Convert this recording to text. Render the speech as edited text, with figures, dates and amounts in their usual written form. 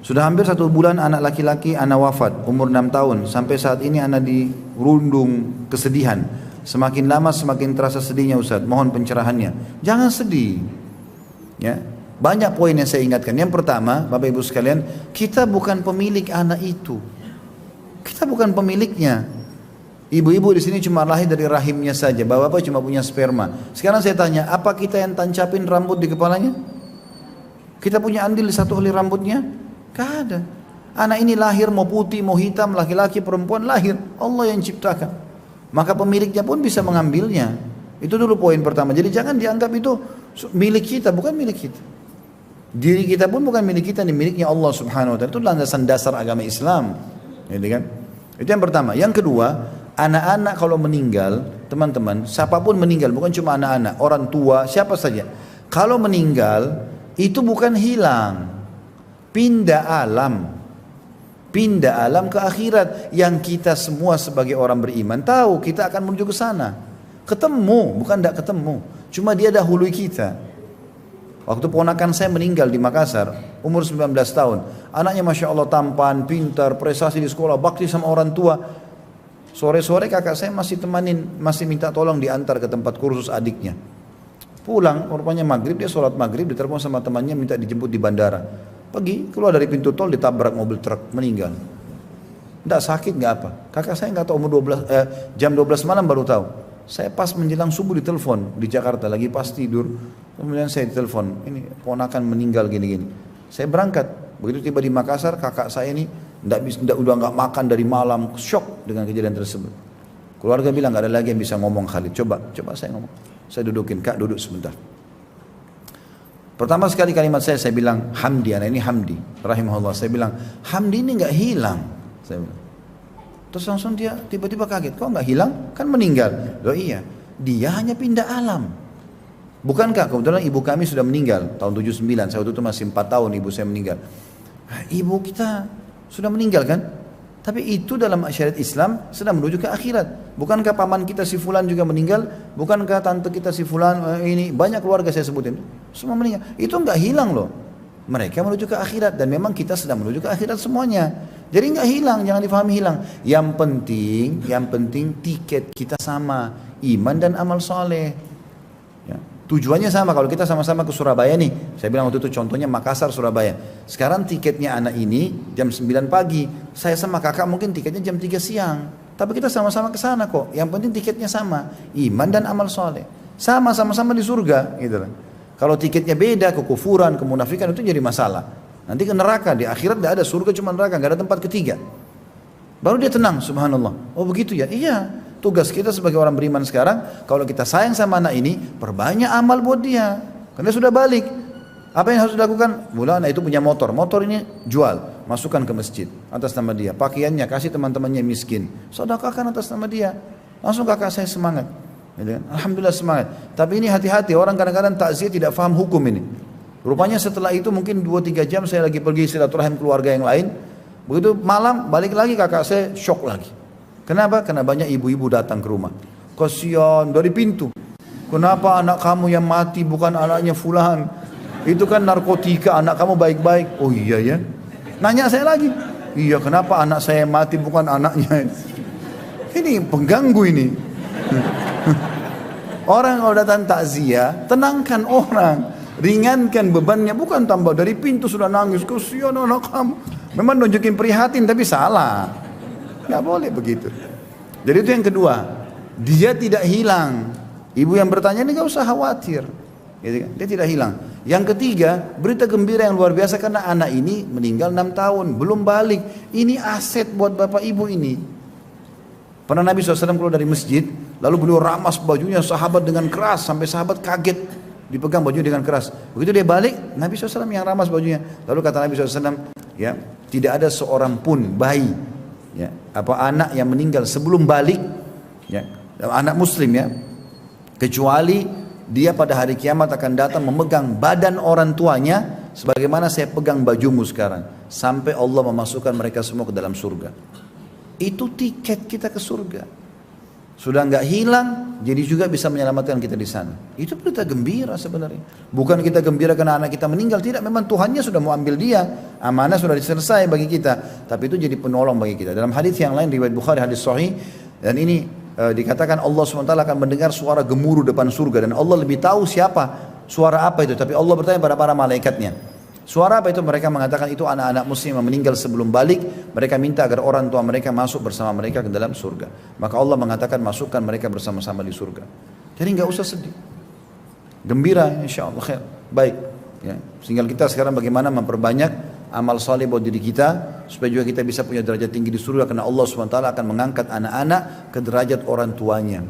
Sudah hampir 1 bulan anak laki-laki anak wafat, umur 6 tahun. Sampai saat ini anak dirundung kesedihan. Semakin lama semakin terasa sedihnya Ustaz. Mohon pencerahannya. Jangan sedih. Ya. Banyak poin yang saya ingatkan. Yang pertama, Bapak Ibu sekalian, kita bukan pemilik anak itu. Kita bukan pemiliknya. Ibu-ibu di sini cuma lahir dari rahimnya saja. Bapak-bapak cuma punya sperma. Sekarang saya tanya, apa kita yang tancapin rambut di kepalanya? Kita punya andil di satu helai rambutnya? Gak ada. Anak ini lahir mau putih, mau hitam, laki-laki, perempuan, lahir. Allah yang ciptakan. Maka pemiliknya pun bisa mengambilnya. Itu dulu poin pertama. Jadi jangan dianggap itu milik kita, bukan milik kita. Diri kita pun bukan milik kita, ini miliknya Allah Subhanahu wa taala. Itu landasan dasar agama Islam. Gitu kan? Itu yang pertama. Yang kedua, anak-anak kalau meninggal, teman-teman, siapapun meninggal, bukan cuma anak-anak, orang tua, siapa saja. Kalau meninggal, itu bukan hilang. Pindah alam ke akhirat. Yang kita semua sebagai orang beriman tahu kita akan menuju ke sana. Ketemu, bukan tidak ketemu. Cuma dia dahului kita. Waktu ponakan saya meninggal di Makassar, umur 19 tahun. Anaknya Masya Allah tampan, pintar, prestasi di sekolah, bakti sama orang tua. Sore-sore kakak saya masih minta tolong diantar ke tempat kursus adiknya. Pulang, rupanya maghrib, dia sholat maghrib, ditelepon sama temannya minta dijemput di bandara. Pergi, keluar dari pintu tol, ditabrak mobil truk, meninggal. Tidak sakit, nggak apa. Kakak saya nggak tahu, jam 12 malam baru tahu. Saya pas menjelang subuh ditelepon di Jakarta, lagi pas tidur. Kemudian saya ditelepon, ini ponakan meninggal gini-gini. Saya berangkat, begitu tiba di Makassar, kakak saya ini udah nggak makan dari malam, shock dengan kejadian tersebut. Keluarga bilang nggak ada lagi yang bisa ngomong Khalid. Coba saya ngomong. Saya dudukin, Kak duduk sebentar. Pertama sekali kalimat saya bilang Hamdi, anak ini Hamdi, rahimahullah. Saya bilang Hamdi ini nggak hilang. Saya bilang. Terus langsung dia tiba-tiba kaget, kok nggak hilang? Kan meninggal. Loh iya, dia hanya pindah alam. Bukankah kebetulan ibu kami sudah meninggal tahun 79, saya waktu itu masih 4 tahun ibu saya meninggal. Ibu kita sudah meninggal kan? Tapi itu dalam syariat Islam sedang menuju ke akhirat. Bukankah paman kita si fulan juga meninggal? Bukankah tante kita si fulan ini banyak keluarga saya sebutin semua meninggal. Itu enggak hilang loh. Mereka menuju ke akhirat dan memang kita sedang menuju ke akhirat semuanya. Jadi enggak hilang, jangan difahami hilang. Yang penting tiket kita sama, iman dan amal soleh. Ya. Tujuannya sama. Kalau kita sama-sama ke Surabaya nih, saya bilang waktu itu contohnya Makassar, Surabaya. Sekarang tiketnya anak ini jam 9 pagi, saya sama kakak mungkin tiketnya jam 3 siang. Tapi kita sama-sama ke sana kok. Yang penting tiketnya sama, iman dan amal soleh. Sama-sama di surga, gitu kan. Kalau tiketnya beda, kekufuran, kemunafikan itu jadi masalah. Nanti ke neraka, di akhirat tidak ada surga, cuma neraka, nggak ada tempat ketiga. Baru dia tenang, subhanallah. Oh begitu ya? Iya. Tugas kita sebagai orang beriman sekarang, kalau kita sayang sama anak ini, perbanyak amal buat dia. Karena sudah balik. Apa yang harus dilakukan? Mula anak itu punya motor ini jual, masukkan ke masjid atas nama dia. Pakaiannya kasih teman-temannya miskin, sedekahkan atas nama dia. Langsung kakak saya semangat. Alhamdulillah semangat. Tapi ini hati-hati, orang kadang-kadang takziah tidak faham hukum ini. Rupanya setelah itu mungkin 2-3 jam saya lagi pergi silaturahim keluarga yang lain. Begitu malam balik lagi kakak saya shock lagi. Kenapa? Karena banyak ibu-ibu datang ke rumah. Kasihan dari pintu. Kenapa anak kamu yang mati bukan anaknya fulan? Itu kan narkotika, anak kamu baik-baik. Oh iya ya. Nanya saya lagi. Iya, kenapa anak saya mati bukan anaknya? Ini pengganggu ini. Orang kalau datang takziah, tenangkan orang. Ringankan bebannya, bukan tambah dari pintu sudah nangis. Kasihan anak kamu. Memang nunjukin prihatin tapi salah. Nggak boleh begitu. Jadi itu yang kedua, dia tidak hilang. Ibu yang bertanya ini nggak usah khawatir, gitu kan? Dia tidak hilang. Yang ketiga, berita gembira yang luar biasa karena anak ini meninggal 6 tahun, belum balik. Ini aset buat bapak ibu ini. Pernah Nabi SAW keluar dari masjid, lalu beliau ramas bajunya sahabat dengan keras sampai sahabat kaget, dipegang bajunya dengan keras. Begitu dia balik, Nabi SAW yang ramas bajunya. Lalu kata Nabi SAW, ya, tidak ada seorang pun bayi, ya, apa anak yang meninggal sebelum balik, ya, anak muslim ya, kecuali dia pada hari kiamat akan datang memegang badan orang tuanya sebagaimana saya pegang bajumu sekarang, sampai Allah memasukkan mereka semua ke dalam surga. Itu tiket kita ke surga. Sudah nggak hilang, jadi juga bisa menyelamatkan kita di sana. Itu berita gembira sebenarnya. Bukan kita gembira karena anak kita meninggal, tidak. Memang Tuhannya sudah mau ambil dia, amanah sudah selesai bagi kita. Tapi itu jadi penolong bagi kita. Dalam hadis yang lain riwayat Bukhari, hadis sahih, dan ini dikatakan Allah SWT akan mendengar suara gemuruh depan surga, dan Allah lebih tahu siapa, suara apa itu. Tapi Allah bertanya pada para malaikatnya. Suara apa itu? Mereka mengatakan itu anak-anak muslim yang meninggal sebelum balik. Mereka minta agar orang tua mereka masuk bersama mereka ke dalam surga. Maka Allah mengatakan masukkan mereka bersama-sama di surga. Jadi nggak usah sedih, gembira, insya Allah khair. Baik, ya. Tinggal kita sekarang bagaimana memperbanyak amal saleh buat diri kita, supaya juga kita bisa punya derajat tinggi di surga, karena Allah SWT akan mengangkat anak-anak ke derajat orang tuanya.